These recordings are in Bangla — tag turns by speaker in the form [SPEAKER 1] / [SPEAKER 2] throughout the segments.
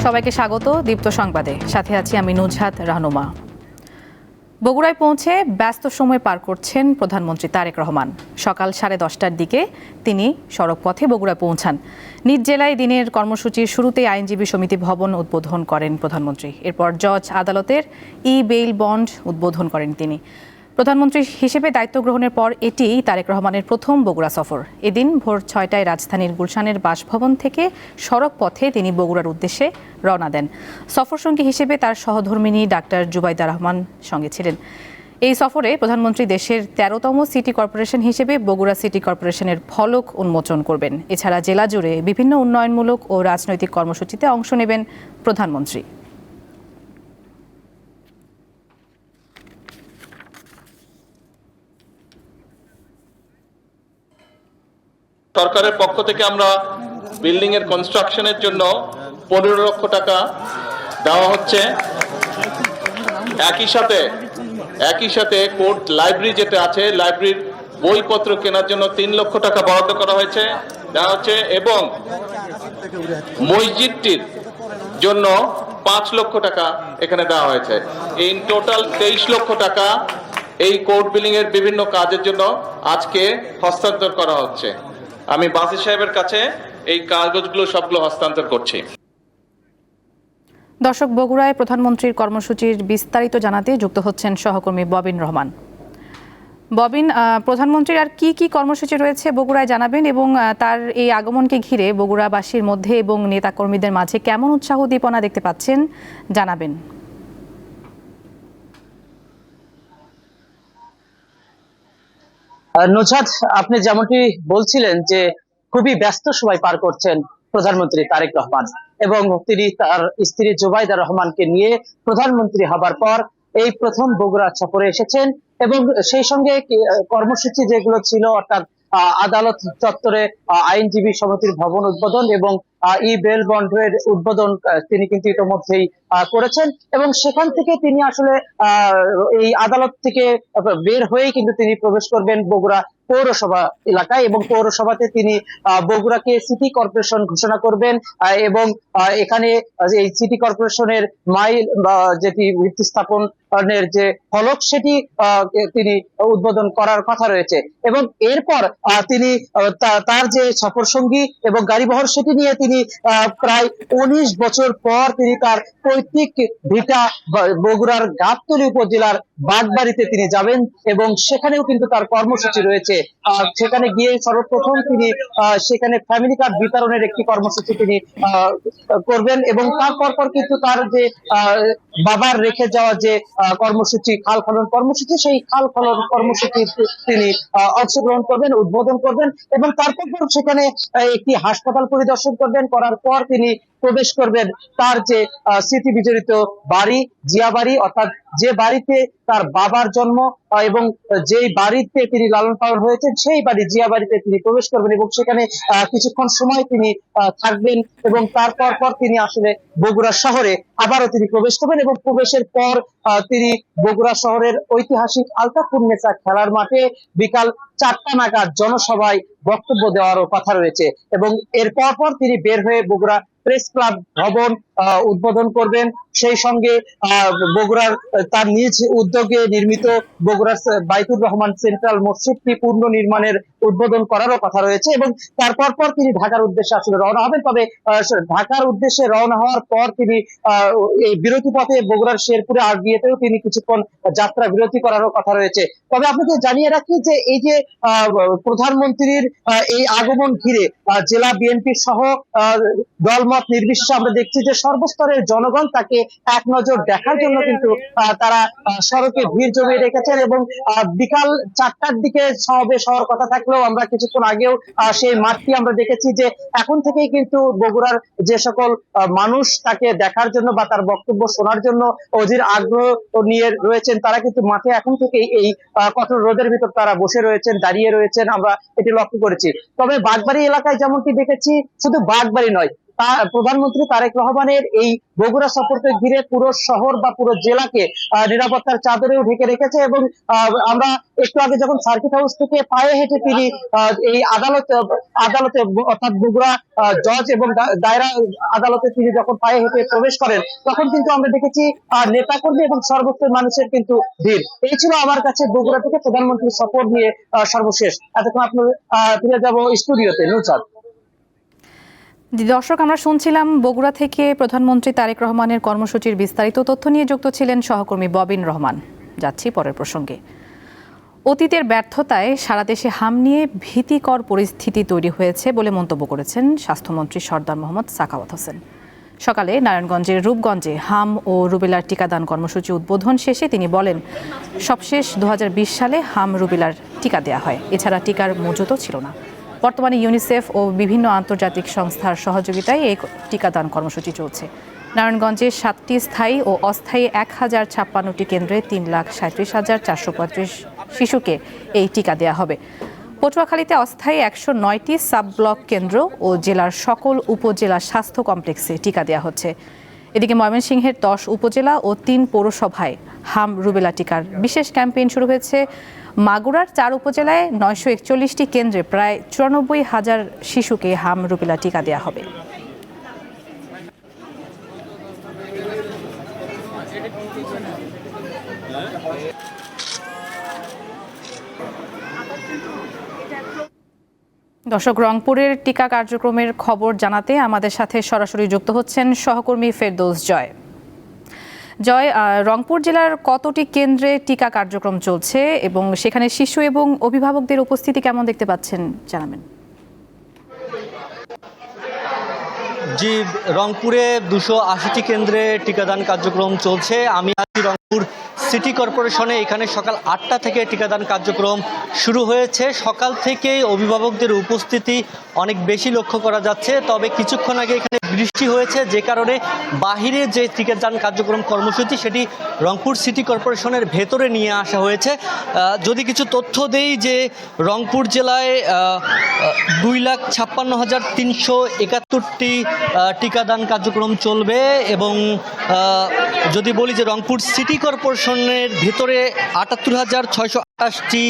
[SPEAKER 1] সবাইকে স্বাগত দীপ্ত সংবাদে, সাথে আছি আমি নুজহাত রাহনুমা। বগুড়ায় পৌঁছে ব্যস্ত সময় পার করছেন প্রধানমন্ত্রী তারেক রহমান। সকাল 10:30টার দিকে তিনি সড়ক পথে বগুড়ায় পৌঁছান। নিজ জেলায় দিনের কর্মসূচির শুরুতেই আইনজীবী সমিতি ভবন উদ্বোধন করেন প্রধানমন্ত্রী। এরপর জজ আদালতের বেইল বন্ড উদ্বোধন করেন তিনি। প্রধানমন্ত্রী হিসেবে দায়িত্ব গ্রহণের পর এটি তারেক রহমানের প্রথম বগুড়া সফর। এদিন ভোর 6টায় রাজধানীর গুলশানের বাসভবন থেকে সড়ক পথে তিনি বগুড়ার উদ্দেশ্যে রওনা দেন। সফরসঙ্গী হিসেবে তার সহধর্মিণী ডাক্তার জুবাইদা রহমান সঙ্গে ছিলেন। এই সফরে প্রধানমন্ত্রী দেশের 13তম সিটি কর্পোরেশন হিসেবে বগুড়া সিটি কর্পোরেশনের ফলক উন্মোচন করবেন। এছাড়া জেলা জুড়ে বিভিন্ন উন্নয়নমূলক ও রাজনৈতিক কর্মসূচিতে অংশ নেবেন প্রধানমন্ত্রী।
[SPEAKER 2] সরকারের পক্ষ থেকে আমরা বিল্ডিং এর কনস্ট্রাকশনের জন্য 15 লক্ষ টাকা দেওয়া হচ্ছে। একই সাথে কোর্ট লাইব্রেরি যেটা আছে, লাইব্রেরির বইপত্র কেনার জন্য 3 লক্ষ টাকা বরাদ্দ করা হয়েছে দেওয়া হচ্ছে, এবং মসজিদটির জন্য 5 লক্ষ টাকা এখানে দেওয়া হয়েছে। ইন টোটাল 23 লক্ষ টাকা এই কোর্ট বিল্ডিং এর বিভিন্ন কাজের জন্য আজকে হস্তান্তর করা হচ্ছে। আমি বাসি সাহেবের কাছে এই কাগজগুলো সবগুলো হস্তান্তর করছি।
[SPEAKER 1] দর্শক, বগুড়ায় প্রধানমন্ত্রীর কর্মসূচির বিস্তারিত জানাতে যুক্ত হচ্ছেন সহকর্মী ববিন রহমান। ববিন, প্রধানমন্ত্রীর আর কি কি কর্মসূচি রয়েছে বগুড়ায় জানাবেন, এবং তার এই আগমনকে ঘিরে বগুড়াবাসীর মধ্যে এবং নেতাকর্মীদের মাঝে কেমন উৎসাহ উদ্দীপনা দেখতে পাচ্ছেন জানাবেন।
[SPEAKER 3] নুজহাত, আপনি যেমনটি বলছিলেন যে খুবই ব্যস্ত সময় পার করছেন প্রধানমন্ত্রী তারেক রহমান, এবং তিনি তার স্ত্রী জুবাইদা রহমানকে নিয়ে প্রধানমন্ত্রী হবার পর এই প্রথম বগুড়া সফরে এসেছেন। এবং সেই সঙ্গে কর্মসূচি যেগুলো ছিল, অর্থাৎ আদালত চত্বরে আইনজীবী সমিতির ভবন উদ্বোধন এবং বেল বন্ডের উদ্বোধন তিনি কিন্তু ইতিমধ্যেই করেছেন। এবং সেখান থেকে তিনি আসলে এই আদালত থেকে বের হয়েই কিন্তু তিনি প্রবেশ করবেন বগুড়া পৌরসভা এলাকায়, এবং পৌরসভাতে তিনি বগুড়াকে সিটি কর্পোরেশন ঘোষণা করবেন। এবং এখানে এই সিটি কর্পোরেশনের মাইল যেটি ভিত্তি স্থাপনের যে ফলক, সেটি তিনি উদ্বোধন করার কথা রয়েছে। এবং এরপর তিনি তার যে সফর সঙ্গী এবং গাড়িবহর, সেটি নিয়ে তিনি প্রায় 19 বছর পর তিনি তার পৈতৃক ভিটা বগুড়ার গাবতলী উপজেলার বাগবাড়িতে তিনি যাবেন, এবং সেখানেও কিন্তু তার কর্মসূচি রয়েছে। সেখানে গিয়ে সর্বপ্রথম তিনি সেখানে ফ্যামিলি কার্ড বিতরণের একটি কর্মসূচি তিনি করবেন, এবং তারপর কিন্তু তার যে বাবার রেখে যাওয়া যে কর্মসূচি, খাল খনন কর্মসূচি, সেই খাল খনন কর্মসূচি তিনি অংশগ্রহণ করবেন, উদ্বোধন করবেন। এবং তারপর সেখানে একটি হাসপাতাল পরিদর্শন করবেন, করার পর তিনি প্রবেশ করবেন তার যে স্মৃতি বিজড়িত বাড়ি, জিয়া বাড়ি, অর্থাৎ যে বাড়িতে তার বাবার জন্ম এবং যেই বাড়িতে তিনি লালন পালন হয়েছেন, সেই বাড়ি জিয়া বাড়িতে তিনি প্রবেশ করবেন, এবং সেখানে কিছুক্ষণ সময় তিনি থাকবেন। এবং তারপর তিনি আসলে বগুড়া শহরে আবারও তিনি প্রবেশ করবেন, এবং প্রবেশের পর তিনি বগুড়া শহরের ঐতিহাসিক আলতাফুন্নেসা খেলার মাঠে বিকাল 4টা নাগাদ জনসভায় বক্তব্য দেওয়ারও কথা রয়েছে। এবং এর পর তিনি বের হয়ে বগুড়া প্রেস ক্লাব ভবন উদ্বোধন করবেন। সেই সঙ্গে বগুড়ার তার নিজ উদ্যোগে নির্মিত বগুড়ার বাইতুর রহমান সেন্ট্রাল মসজিদটি পুনর্নির্মাণের উদ্বোধন করারও কথা রয়েছে। এবং তারপর তিনি ঢাকার উদ্দেশ্যে আসলে রওনা হবেন। তবে ঢাকার উদ্দেশ্যে রওনা হওয়ার পর তিনি এই বিরতি পথে বগুড়ার শেরপুরে আরবিএতেও তিনি কিছুক্ষণ যাত্রা বিরতি করারও কথা রয়েছে। তবে আপনাকে জানিয়ে রাখি যে এই যে প্রধানমন্ত্রীর এই আগমন ঘিরে জেলা বিএনপি সহ দলমত নির্বিশেষে আমরা দেখছি যে সর্বস্তরের জনগণ তাকে এক নজর দেখার জন্য কিন্তু তারা সড়কে ভিড় জমিয়ে রেখেছেন। এবং বিকাল 4টার দিকে সমাবেশ হওয়ার কথা থাকলেও আমরা কিছুক্ষণ আগেও সেই মাঠটি আমরা দেখেছি যে এখন থেকেই কিন্তু বগুড়ার যে সকল মানুষ তাকে দেখার জন্য বা তার বক্তব্য শোনার জন্য অধীর আগ্রহ নিয়ে রয়েছেন, তারা কিন্তু মাঠে এখন থেকেই এই কঠোর রোদের ভিতর তারা বসে রয়েছেন, দাঁড়িয়ে রয়েছেন, আমরা এটি লক্ষ্য করেছি। তবে বাগবাড়ি এলাকায় যেমনটি দেখেছি, শুধু বাগবাড়ি নয়, প্রধানমন্ত্রী তারেক রহমানের এই বগুড়া সফরকে ঘিরে পুরো শহর বা পুরো জেলাকে নিরাপত্তার চাদরেও ঢেকে রেখেছে। এবং আমরা একটু আগে যখন সার্কিট হাউস থেকে পায়ে হেঁটে তিনি এই আদালতে অর্থাৎ বগুড়া জজ এবং দায়রা আদালতে তিনি যখন পায়ে হেঁটে প্রবেশ করেন, তখন কিন্তু আমরা দেখেছি নেতাকর্মী এবং সর্বস্তরের মানুষের কিন্তু ভিড়। এই ছিল আমার কাছে বগুড়া থেকে প্রধানমন্ত্রীর সফর নিয়ে সর্বশেষ। এতক্ষণ আপনার ফিরে যাবো স্টুডিওতে। নুরচাঁদ।
[SPEAKER 1] দর্শক, আমরা শুনছিলাম বগুড়া থেকে প্রধানমন্ত্রী তারেক রহমানের কর্মসূচির বিস্তারিত তথ্য নিয়ে যুক্ত ছিলেন সহকর্মী ববিন রহমান। যাচ্ছি পরের প্রসঙ্গে। অতীতের ব্যর্থতায় সারা দেশে হাম নিয়ে ভীতিকর পরিস্থিতি তৈরি হয়েছে বলে মন্তব্য করেছেন স্বাস্থ্যমন্ত্রী সরদার মোহাম্মদ সাখাওয়াত হোসেন। সকালে নারায়ণগঞ্জের রূপগঞ্জে হাম ও রুবেলার টিকাদান কর্মসূচি উদ্বোধন শেষে তিনি বলেন, সবশেষ 2020 সালে হাম রুবেলার টিকা দেওয়া হয়। এছাড়া টিকার মজুতও ছিল না। বর্তমানে ইউনিসেফ ও বিভিন্ন আন্তর্জাতিক সংস্থার সহযোগিতায় এই টিকাদান কর্মসূচি চলছে। নারায়ণগঞ্জে 7টি স্থায়ী ও অস্থায়ী 1056টি কেন্দ্রে 3,37,435 শিশুকে এই টিকা দেওয়া হবে। পটুয়াখালীতে অস্থায়ী 109টি সাব ব্লক কেন্দ্র ও জেলার সকল উপজেলা স্বাস্থ্য কমপ্লেক্সে টিকা দেওয়া হচ্ছে। এদিকে ময়মনসিংহের 10 উপজেলা ও 3 পৌরসভায় হাম রুবেলা টিকার বিশেষ ক্যাম্পেইন শুরু হয়েছে। মাগুরার 4 উপজেলায় 941টি কেন্দ্রে প্রায় 94,000 শিশুকে হাম রুবেলা টিকা দেওয়া হবে। দর্শক, রংপুরের টিকা কার্যক্রমের খবর জানাতে আমাদের সাথে সরাসরি যুক্ত হচ্ছেন সহকর্মী ফেরদৌস জয়। জয়, রংপুর জেলার কতটি কেন্দ্রে টিকা কার্যক্রম চলছে এবং সেখানে শিশু এবং অভিভাবকদের উপস্থিতি কেমন দেখতে পাচ্ছেন জানাবেন।
[SPEAKER 4] জি, রংপুরে 280টি কেন্দ্রে টিকাদান কার্যক্রম চলছে। আমি আছি রংপুর সিটি কর্পোরেশনে। এখানে সকাল 8টা থেকে টিকাদান কার্যক্রম শুরু হয়েছে। সকাল থেকেই অভিভাবকদের উপস্থিতি অনেক বেশি লক্ষ্য করা যাচ্ছে। তবে কিছুক্ষণ আগে এখানে বৃষ্টি হয়েছে, যে কারণে বাহিরে যে টিকাদান কার্যক্রম কর্মসূচি সেটি রংপুর সিটি কর্পোরেশনের ভেতরে নিয়ে আসা হয়েছে। যদি কিছু তথ্য দেই, যে রংপুর জেলায় 2,56,371টি টিকাদান কার্যক্রম চলবে। এবং যদি বলি যে রংপুর সিটি কর্পোরেশনের ভেতরে 78,628টি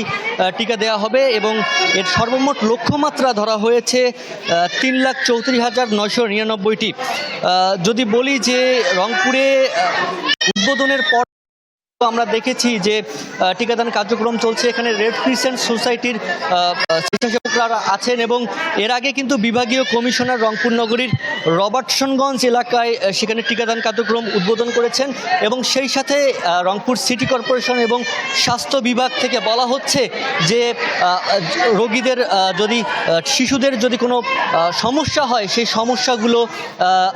[SPEAKER 4] টিকা দেওয়া হবে এবং এর সর্বমোট লক্ষ্যমাত্রা ধরা হয়েছে 3,34,999টি। যদি বলি যে রংপুরে উদ্বোধনের পর আমরা দেখেছি যে টিকাদান কার্যক্রম চলছে। এখানে রেড ক্রিসেন্ট সোসাইটির স্বেচ্ছাসেবকরা আছেন এবং এর আগে কিন্তু বিভাগীয় কমিশনার রংপুর নগরীর রবার্টসনগঞ্জ এলাকায় সেখানে টিকাদান কার্যক্রম উদ্বোধন করেছেন। এবং সেই সাথে রংপুর সিটি কর্পোরেশন এবং স্বাস্থ্য বিভাগ থেকে বলা হচ্ছে যে রোগীদের যদি শিশুদের যদি কোনো সমস্যা হয়, সেই সমস্যাগুলো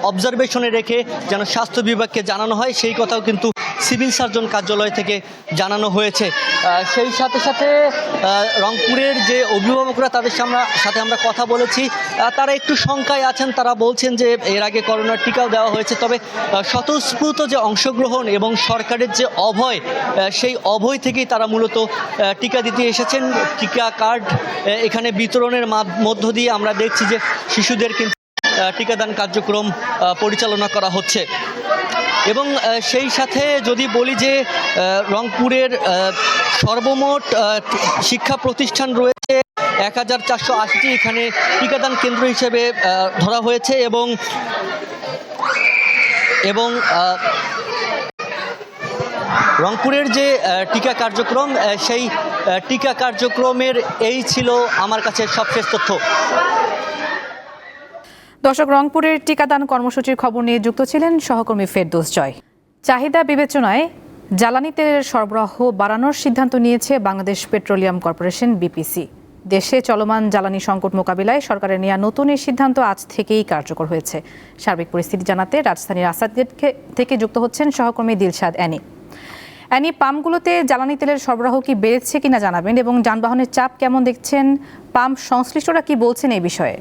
[SPEAKER 4] অবজারভেশনে রেখে যেন স্বাস্থ্য বিভাগকে জানানো হয়, সেই কথাও কিন্তু সিভিল সার্জন কার্যালয় থেকে জানানো হয়েছে। সেই সাথে সাথে রংপুরের যে অভিভাবকরা, তাদের সাথে আমরা কথা বলেছি, তারা একটু শঙ্কায় আছেন। তারা বলছেন যে এর আগে করোনার টিকাও দেওয়া হয়েছে, তবে স্বতঃস্ফূর্ত যে অংশগ্রহণ এবং সরকারের যে অভয়, সেই অভয় থেকেই তারা মূলত টিকা দিতে এসেছেন। টিকা কার্ড এখানে বিতরণের মধ্য দিয়ে আমরা দেখছি যে শিশুদের কিন্তু টিকাদান কার্যক্রম পরিচালনা করা হচ্ছে। এবং সেই সাথে যদি বলি যে রংপুরের সর্বমোট শিক্ষা প্রতিষ্ঠান রয়েছে 1,480টি এখানে টিকাদান কেন্দ্র হিসেবে ধরা হয়েছে। এবং রংপুরের যে টিকা কার্যক্রম, সেই টিকা কার্যক্রমের এই ছিল আমার কাছে সবশেষ তথ্য।
[SPEAKER 1] দর্শক, রংপুরের টিকাদান কর্মসূচির খবর নিয়ে যুক্ত ছিলেন সহকর্মী ফেরদৌস জয়। চাহিদা বিবেচনায় জ্বালানি তেলের সরবরাহ বাড়ানোর সিদ্ধান্ত নিয়েছে বাংলাদেশ পেট্রোলিয়াম কর্পোরেশন বিপিসি। দেশে চলমান জ্বালানি সংকট মোকাবিলায় সরকারের নেওয়া নতুন এই সিদ্ধান্ত আজ থেকেই কার্যকর হয়েছে। সার্বিক পরিস্থিতি জানাতে রাজধানীর আসাদগেট থেকে যুক্ত হচ্ছেন সহকর্মী দিলশাদ অ্যানি। অ্যানি, পাম্পগুলোতে জ্বালানি তেলের সরবরাহ কি বেড়েছে কিনা জানাবেন এবং যানবাহনের চাপ কেমন দেখছেন, পাম্প সংশ্লিষ্টরা কি বলছেন এই বিষয়ে?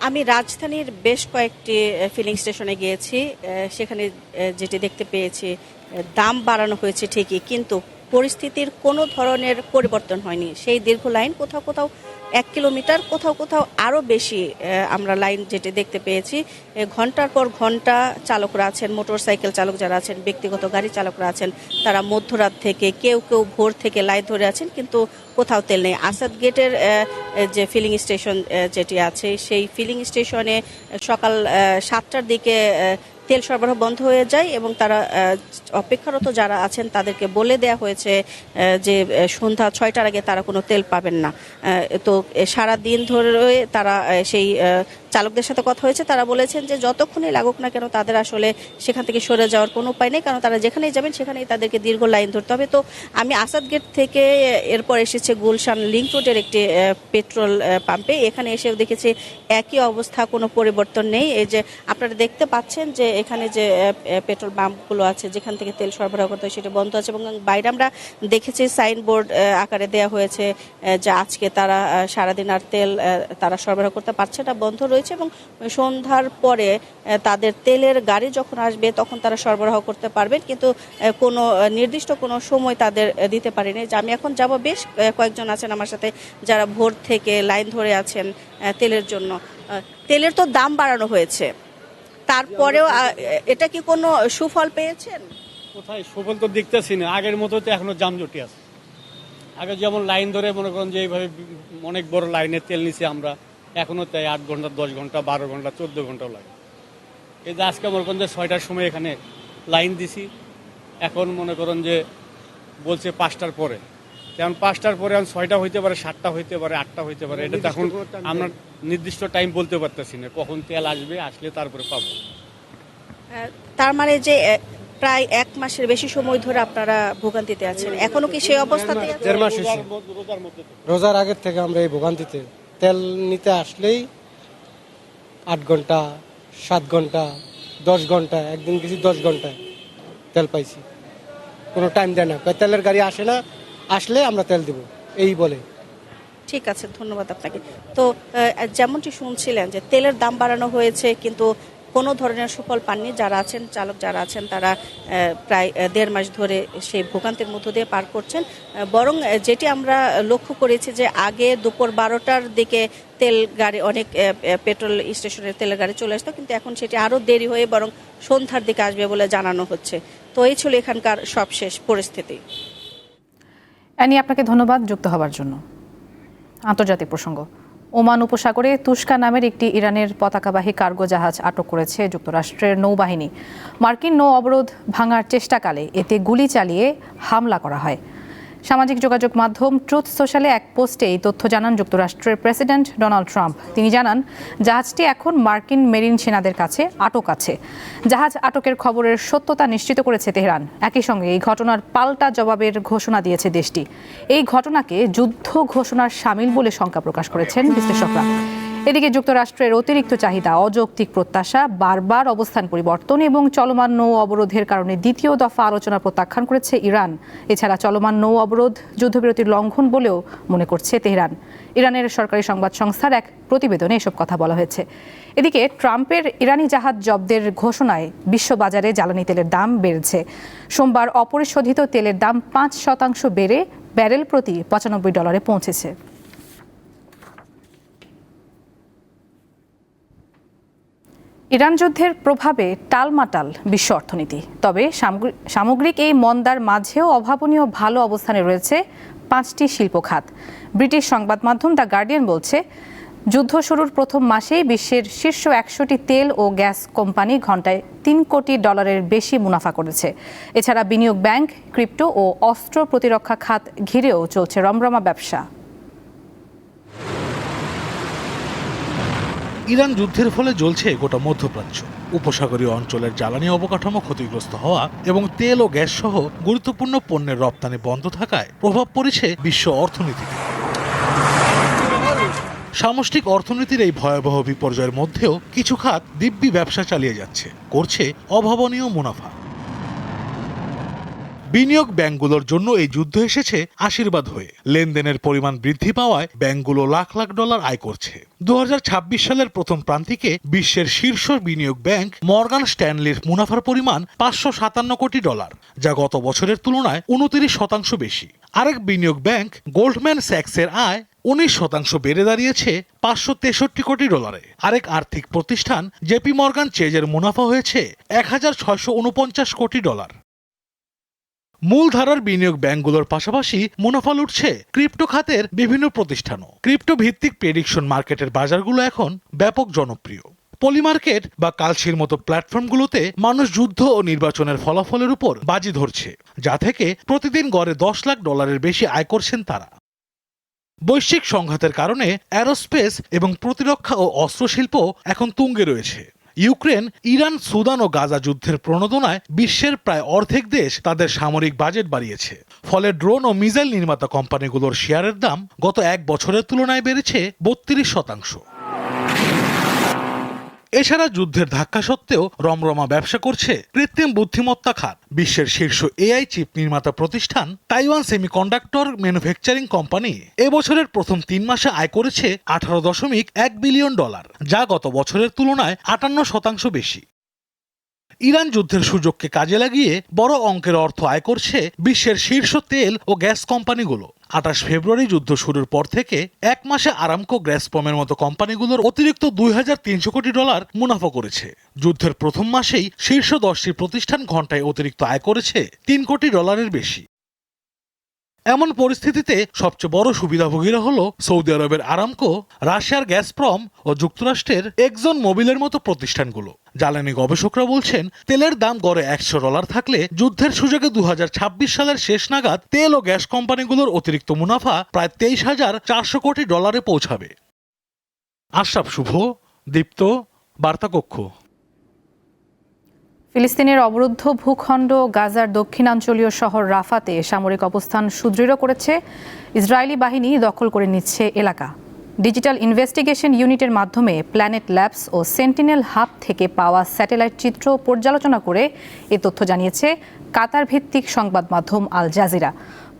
[SPEAKER 5] আমি রাজধানীর বেশ কয়েকটি ফিলিং স্টেশনে গিয়েছি। সেখানে যেটি দেখতে পেয়েছি, দাম বাড়ানো হয়েছে ঠিকই, কিন্তু পরিস্থিতির কোনো ধরনের পরিবর্তন হয়নি। সেই দীর্ঘ লাইন কোথাও কোথাও 1 কিলোমিটার, কোথাও কোথাও আরও বেশি আমরা লাইন যেটি দেখতে পেয়েছি। ঘন্টার পর ঘন্টা চালকরা আছেন, মোটরসাইকেল চালক যারা আছেন, ব্যক্তিগত গাড়ি চালকরা আছেন, তারা মধ্যরাত থেকে কেউ ভোর থেকে লাইন ধরে আছেন, কিন্তু কোথাও তেল নেই। আসাদ গেটের যে ফিলিং স্টেশন যেটি আছে, সেই ফিলিং স্টেশনে সকাল 7টার দিকে তেল সরবরাহ বন্ধ হয়ে যায় এবং তারা অপেক্ষারত যারা আছেন তাদেরকে বলে দেয়া হয়েছে যে সন্ধ্যা 6টার আগে তারা কোনো তেল পাবেন না। তো সারা দিন ধরে তারা সেই চালকদের সাথে কথা হয়েছে, তারা বলেছেন যে যতক্ষণই লাগুক না কেন তাদের আসলে সেখান থেকে সরে যাওয়ার কোনো উপায় নেই, কারণ তারা যেখানেই যাবেন সেখানেই তাদেরকে দীর্ঘ লাইন ধরতে হবে। তো আমি আসাদ গেট থেকে এরপর এসেছে গুলশান লিংক রোডের একটি পেট্রোল পাম্পে, এখানে এসেও দেখেছি একই অবস্থা, কোনো পরিবর্তন নেই। এই যে আপনারা দেখতে পাচ্ছেন যে এখানে যে পেট্রোল পাম্পগুলো আছে যেখান থেকে তেল সরবরাহ করতে হয় সেটা বন্ধ আছে, এবং বাইরে আমরা দেখেছি সাইনবোর্ড আকারে দেয়া হয়েছে যে আজকে তারা সারাদিন আর তেল তারা সরবরাহ করতে পারছে না, বন্ধ রয়েছে, এবং সন্ধ্যার পরে তাদের তেলের গাড়ি যখন আসবে তখন তারা সরবরাহ করতে পারবেন, কিন্তু কোনো নির্দিষ্ট কোনো সময় তাদের দিতে পারেনি। যে আমি এখন যাব, বেশ কয়েকজন আছেন আমার সাথে যারা ভোর থেকে লাইন ধরে আছেন তেলের জন্য। তেলের তো দাম বাড়ানো হয়েছে, তারপরেও এটা কি কোনো সুফল পেয়েছেন?
[SPEAKER 6] কোথায় সুফল তো দেখতেছি না, আগের মতো তো এখনো জামজটি আছে। আগে যেমন লাইন ধরে মনে করেন যে এইভাবে অনেক বড় লাইনে তেল নিছি আমরা, এখনো তাই 8 ঘন্টা, 10 ঘন্টা, 12 ঘন্টা, 14 ঘন্টাও লাগে। এই যে আজকে মনে করেন যে 6টার সময় এখানে লাইন দিছি, এখন মনে করেন যে বলছে 5টার পরে, কারণ 5টার পরে এখন 6টা হইতে পারে, 7টা হইতে পারে, 8টা হইতে পারে, এটা তো এখন আমরা নির্দিষ্ট টাইম বলতে পারতেছি না কখন তেল আসবে, আসলে তারপরে পাবো।
[SPEAKER 5] তার মানে যে প্রায় 1 মাসের বেশি সময় ধরে আপনারা ভোগান্তিতে আছেন, এখনো কি সেই অবস্থাতে আছেন?
[SPEAKER 7] 1.5 মাস হয়েছে। রোজার আগের থেকে আমরা এই ভোগান্তিতে, তেল নিতে আসলেই 8 ঘন্টা, 7 ঘন্টা, 10 ঘন্টা, একদিন গেছি 10 ঘন্টায় তেল পাইছি, কোনো টাইম দেয় না, তেলের গাড়ি আসে না, আসলে আমরা তেল দেব এই বলে।
[SPEAKER 5] ঠিক আছে, ধন্যবাদ আপনাকে। তো যেমনটি শুনছিলেন যে তেলের দাম বাড়ানো হয়েছে, কিন্তু কোনো ধরনের সুফল পাননি যারা আছেন, চালক যারা আছেন, তারা প্রায় 1.5 মাস ধরে সেই ভোগান্তির মধ্য দিয়ে পার করছেন। বরং যেটি আমরা লক্ষ্য করেছি যে আগে দুপুর 12টার দিকে তেল গাড়ি, অনেক পেট্রোল স্টেশনের তেলের গাড়ি চলে আসতো, কিন্তু এখন সেটি আরও দেরি হয়ে বরং সন্ধ্যার দিকে আসবে বলে জানানো হচ্ছে। তো এই ছিল এখানকার সবশেষ পরিস্থিতি।
[SPEAKER 1] অ্যানি, আপনাকে ধন্যবাদ যুক্ত হবার জন্য। আন্তর্জাতিক প্রসঙ্গ, ওমান উপসাগরে তুস্কা নামের একটি ইরানের পতাকাবাহী কার্গো জাহাজ আটক করেছে যুক্তরাষ্ট্রের নৌবাহিনী। মার্কিন নৌ অবরোধ ভাঙার চেষ্টাকালে এতে গুলি চালিয়ে হামলা করা হয়। সামাজিক যোগাযোগ মাধ্যম ট্রুথ সোশ্যালে এক পোস্টে এই তথ্য জানান যুক্তরাষ্ট্রের প্রেসিডেন্ট ডোনাল্ড ট্রাম্প। তিনি জানান, জাহাজটি এখন মার্কিন মেরিন সেনাদের কাছে আটক আছে। জাহাজ আটকের খবরের সত্যতা নিশ্চিত করেছে তেহরান। একই সঙ্গে এই ঘটনার পাল্টা জবাবের ঘোষণা দিয়েছে দেশটি। এই ঘটনাকে যুদ্ধ ঘোষণার শামিল বলে শঙ্কা প্রকাশ করেছেন বিশ্লেষকরা। এদিকে যুক্তরাষ্ট্রের অতিরিক্ত চাহিদা, অযৌক্তিক প্রত্যাশা, বারবার অবস্থান পরিবর্তন এবং চলমান নৌ অবরোধের কারণে দ্বিতীয় দফা আলোচনা প্রত্যাখ্যান করেছে ইরান। এছাড়া চলমান নৌ অবরোধ যুদ্ধবিরতির লঙ্ঘন বলেও মনে করছে তেহরান। ইরানের সরকারি সংবাদ সংস্থার এক প্রতিবেদনে এসব কথা বলা হয়েছে। এদিকে ট্রাম্পের ইরানি জাহাজ জব্দের ঘোষণায় বিশ্ববাজারে জ্বালানি তেলের দাম বেড়েছে। সোমবার অপরিশোধিত তেলের দাম 5% বেড়ে ব্যারেল প্রতি $95 পৌঁছেছে। ইরান যুদ্ধের প্রভাবে টালমাটাল বিশ্ব অর্থনীতি। তবে সামগ্রিক এই মন্দার মাঝেও অভাবনীয় ভালো অবস্থানে রয়েছে 5টি শিল্প খাত। ব্রিটিশ সংবাদ মাধ্যম দ্য গার্ডিয়ান বলছে, যুদ্ধ শুরুর প্রথম মাসেই বিশ্বের শীর্ষ 100টি তেল ও গ্যাস কোম্পানি ঘন্টায় $3 কোটি বেশি মুনাফা করেছে। এছাড়া বিনিয়োগ ব্যাংক, ক্রিপ্টো ও অস্ত্র প্রতিরক্ষা খাত ঘিরেও চলছে রমরমা ব্যবসা।
[SPEAKER 8] ইরান যুদ্ধের ফলে জ্বলছে গোটা মধ্যপ্রাচ্য। উপসাগরীয় অঞ্চলের জ্বালানি অবকাঠামো ক্ষতিগ্রস্ত হওয়া এবং তেল ও গ্যাস সহ গুরুত্বপূর্ণ পণ্যের রপ্তানি বন্ধ থাকায় প্রভাব পড়েছে বিশ্ব অর্থনীতিতে। সামষ্টিক অর্থনীতির এই ভয়াবহ বিপর্যয়ের মধ্যেও কিছু খাত দিব্যি ব্যবসা চালিয়ে যাচ্ছে, করছে অভাবনীয় মুনাফা। বিনিয়োগ ব্যাংকগুলোর জন্য এই যুদ্ধ এসেছে আশীর্বাদ হয়ে। লেনদেনের পরিমাণ বৃদ্ধি পাওয়ায় ব্যাংকগুলো লাখ লাখ ডলার আয় করছে। 2026 সালের প্রথম প্রান্তিকে বিশ্বের শীর্ষ বিনিয়োগ ব্যাংক মর্গান স্ট্যানলির মুনাফার পরিমাণ $557 কোটি, যা গত বছরের তুলনায় 29% বেশি। আরেক বিনিয়োগ ব্যাংক গোল্ডম্যান স্যাক্সের আয় 19% বেড়ে দাঁড়িয়েছে $563 কোটি। আরেক আর্থিক প্রতিষ্ঠান জেপি মর্গান চেজের মুনাফা হয়েছে $1649 কোটি। মূলধারার বিনিয়োগ ব্যাংকগুলোর পাশাপাশি মুনাফা লুটছে ক্রিপ্টো খাতের বিভিন্ন প্রতিষ্ঠানও। ক্রিপ্টো ভিত্তিক প্রেডিকশন মার্কেটের বাজারগুলো এখন ব্যাপক জনপ্রিয়। পলিমার্কেট বা কালশির মতো প্ল্যাটফর্মগুলোতে মানুষ যুদ্ধ ও নির্বাচনের ফলাফলের উপর বাজি ধরছে, যা থেকে প্রতিদিন গড়ে $10 লাখ বেশি আয় করছেন তারা। বৈশ্বিক সংঘাতের কারণে অ্যারোস্পেস এবং প্রতিরক্ষা ও অস্ত্রশিল্প এখন তুঙ্গে রয়েছে। ইউক্রেন, ইরান, সুদান ও গাজা যুদ্ধের প্রণোদনায় বিশ্বের প্রায় অর্ধেক দেশ তাদের সামরিক বাজেট বাড়িয়েছে। ফলে ড্রোন ও মিসাইল নির্মাতা কোম্পানিগুলোর শেয়ারের দাম গত এক বছরের তুলনায় বেড়েছে 32%। এছাড়া যুদ্ধের ধাক্কা সত্ত্বেও রমরমা ব্যবসা করছে কৃত্রিম বুদ্ধিমত্তা খাত। বিশ্বের শীর্ষ এআই চিপ নির্মাতা প্রতিষ্ঠান তাইওয়ান সেমিকন্ডাক্টর ম্যানুফ্যাকচারিং কোম্পানি এবছরের প্রথম 3 মাসে আয় করেছে $18.1 বিলিয়ন, যা গত বছরের তুলনায় 58% বেশি। ইরান যুদ্ধের সুযোগকে কাজে লাগিয়ে বড় অঙ্কের অর্থ আয় করছে বিশ্বের শীর্ষ তেল ও গ্যাস কোম্পানিগুলো। 28 ফেব্রুয়ারি যুদ্ধ শুরুর পর থেকে এক মাসে আরামকো, গ্যাসপ্রমের মতো কোম্পানিগুলোর অতিরিক্ত $2300 কোটি মুনাফা করেছে। যুদ্ধের প্রথম মাসেই শীর্ষ 10টি প্রতিষ্ঠান ঘন্টায় অতিরিক্ত আয় করেছে $3 কোটি বেশি। এমন পরিস্থিতিতে সবচেয়ে বড় সুবিধাভোগীরা হলো সৌদি আরবের আরামকো, রাশিয়ার গ্যাসপ্রম ও যুক্তরাষ্ট্রের এক্সন মোবিলের মতো প্রতিষ্ঠানগুলো। জ্বালানি গবেষকরা বলছেন, তেলের দাম গড়ে $100 থাকলে যুদ্ধের সুযোগে 2026 সালের শেষ নাগাদ তেল ও গ্যাস কোম্পানিগুলোর অতিরিক্ত মুনাফা প্রায় $23,400 কোটি পৌঁছাবে। আশরাফ শুভ, দীপ্ত, বার্তাকক্ষ।
[SPEAKER 1] ফিলিস্তিনের অবরুদ্ধ ভূখণ্ড গাজার দক্ষিণাঞ্চলীয় শহর রাফাতে সামরিক অবস্থান সুদৃঢ় করেছে। ইসরায়েলি বাহিনী দখল করে নিচ্ছে এলাকা। ডিজিটাল ইনভেস্টিগেশন ইউনিটের মাধ্যমে প্ল্যানেট ল্যাবস ও সেন্টিনেল হাব থেকে পাওয়া স্যাটেলাইট চিত্র পর্যালোচনা করে এ তথ্য জানিয়েছে কাতার ভিত্তিক সংবাদ মাধ্যম আল জাজিরা।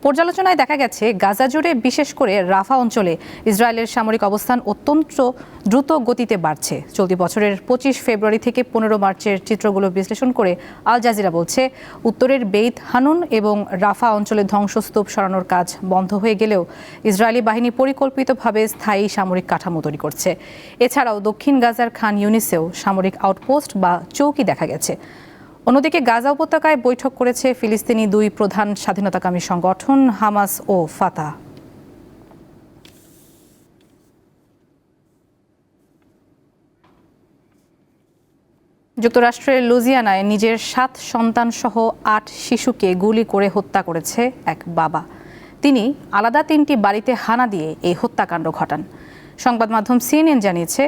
[SPEAKER 1] পর্যালোচনায় দেখা গেছে, গাজা জুড়ে বিশেষ করে রাফা অঞ্চলে ইসরায়েলের সামরিক অবস্থান অত্যন্ত দ্রুত গতিতে বাড়ছে। চলতি বছরের 25 ফেব্রুয়ারি থেকে 15 মার্চের চিত্রগুলো বিশ্লেষণ করে আল জাজিরা বলছে, উত্তরের বেইত হানুন এবং রাফা অঞ্চলে ধ্বংসস্তূপ সরানোর কাজ বন্ধ হয়ে গেলেও ইসরায়েলি বাহিনী পরিকল্পিতভাবে স্থায়ী সামরিক কাঠামো তৈরি করছে। এছাড়াও দক্ষিণ গাজার খান ইউনিসেও সামরিক আউটপোস্ট বা চৌকি দেখা গেছে। অন্যদিকে গাজা উপত্যকায় বৈঠক করেছে ফিলিস্তিনি 2 প্রধান স্বাধীনতাকামী সংগঠন হামাস ও ফাতাহ। যুক্তরাষ্ট্রের লুইজিয়ানায় নিজের 7 সন্তানসহ 8 শিশুকে গুলি করে হত্যা করেছে এক বাবা। তিনি আলাদা 3টি বাড়িতে হানা দিয়ে এই হত্যাকাণ্ড ঘটান। সংবাদ মাধ্যম সিএনএন জানিয়েছে,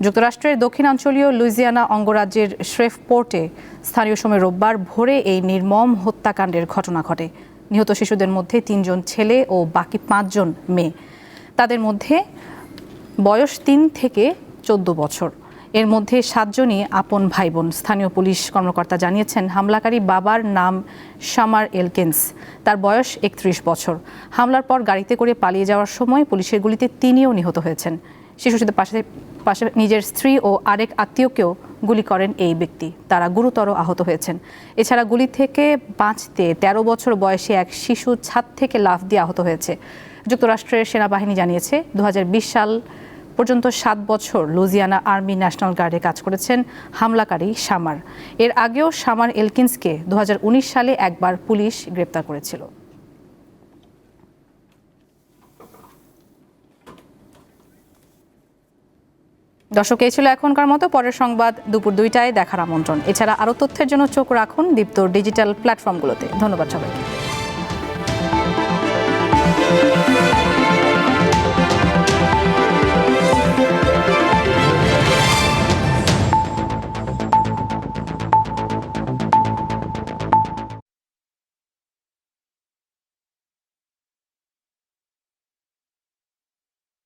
[SPEAKER 1] যুক্তরাষ্ট্রের দক্ষিণাঞ্চলীয় লুইজিয়ানা অঙ্গরাজ্যের শ্রেভপোর্টে স্থানীয় সময় রোববার ভোরে এই নির্মম হত্যাকাণ্ডের ঘটনা ঘটে। নিহত শিশুদের মধ্যে 3 জন ছেলে ও বাকি 5 জন মেয়ে। তাদের মধ্যে বয়স 3 থেকে 14 বছর। এর মধ্যে 7 জনই আপন ভাই বোন। স্থানীয় পুলিশ কর্মকর্তা জানিয়েছেন, হামলাকারী বাবার নাম শামার এলকিন্স। তার বয়স 31 বছর। হামলার পর গাড়িতে করে পালিয়ে যাওয়ার সময় পুলিশের গুলিতে তিনিও নিহত হয়েছেন। শিশুদের পাশে নিজের স্ত্রী ও আরেক আত্মীয়কেও গুলি করেন এই ব্যক্তি। তারা গুরুতর আহত হয়েছেন। এছাড়া গুলি থেকে বাঁচতে 13 বছর বয়সী এক শিশু ছাদ থেকে লাফ দিয়ে আহত হয়েছে। যুক্তরাষ্ট্রের সেনাবাহিনী জানিয়েছে, 2020 সাল পর্যন্ত 7 বছর লুইজিয়ানা আর্মি ন্যাশনাল গার্ডে কাজ করেছেন হামলাকারী শামার। এর আগেও শামার এলকিন্সকে 2019 সালে একবার পুলিশ গ্রেপ্তার করেছিল। দর্শক, এই ছিল এখনকার মতো। পরের সংবাদ দুপুর 2টায় দেখার আমন্ত্রণ। এছাড়া আরও তথ্যের জন্য চোখ রাখুন দীপ্তর ডিজিটাল প্ল্যাটফর্মগুলোতে। ধন্যবাদ সবাইকে।